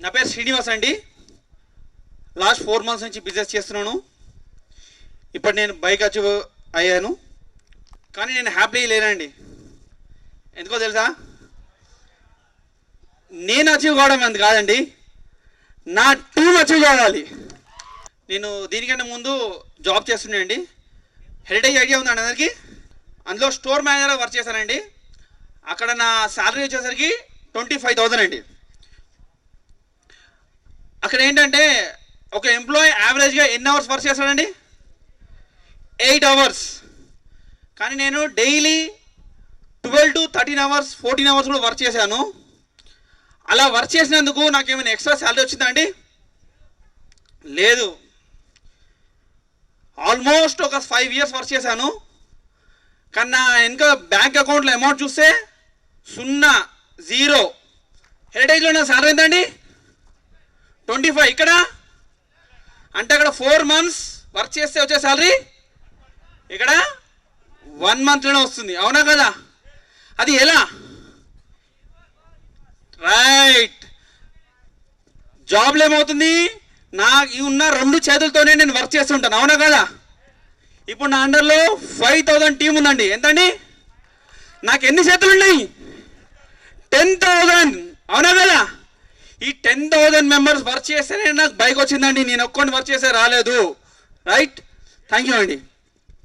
నా పేరు శ్రీనివాస్ అండి. లాస్ట్ 4 months నుంచి బిజినెస్ చేస్తున్నాను. ఇప్పుడు నేను బైక్ అచీవ్ అయ్యాను, కానీ నేను హ్యాపీ లేనండి. ఎందుకో తెలుసా? నేను అచీవ్ కావడం అంత కాదండి, నా టీం అచీవ్ కావాలి. నేను దీనికంటే ముందు జాబ్ చేస్తున్నానండి. హెరిటేజ్ ఐడియా ఉందండి అందరికీ? అందులో స్టోర్ మేనేజర్గా వర్క్ చేశానండి. అక్కడ నా శాలరీ వచ్చేసరికి 25,000 అండి. అక్కడ ఏంటంటే ఒక ఎంప్లాయీ యావరేజ్గా ఎన్ని అవర్స్ వర్క్ చేస్తాడండి? 8 hours. కానీ నేను డైలీ 12 to 13 hours 14 hours కూడా వర్క్ చేశాను. అలా వర్క్ చేసినందుకు నాకేమైనా ఎక్స్ట్రా శాలరీ వచ్చిందా అండి? లేదు. ఆల్మోస్ట్ ఒక 5 years వర్క్ చేశాను, కానీ నా ఇంకా బ్యాంక్ అకౌంట్లో అమౌంట్ చూస్తే 0. హెరిటేజ్లో నా శాలరీ ఎంతండి? 25. ఇక్కడ అంటే అక్కడ 4 months వర్క్ చేస్తే వచ్చే శాలరీ ఇక్కడ 1 monthలోనే వస్తుంది. అవునా కదా? అది ఎలా? రైట్. జాబ్లో ఏమవుతుంది? నా ఉన్న 2 చేతులతోనే నేను వర్క్ చేస్తుంటాను. అవునా కదా? ఇప్పుడు నా అండర్లో 5,000 టీం ఉందండి. ఎంతండి? నాకు ఎన్ని చేతులు ఉన్నాయి? 10,000. అవునా కదా? ఈ 10,000 members వర్క్ చేస్తేనే నాకు బైక్ వచ్చిందండి. నేను ఒక్కడిని వర్క్ చేస్తే రాలేదు. రైట్. థ్యాంక్ యూ అండి.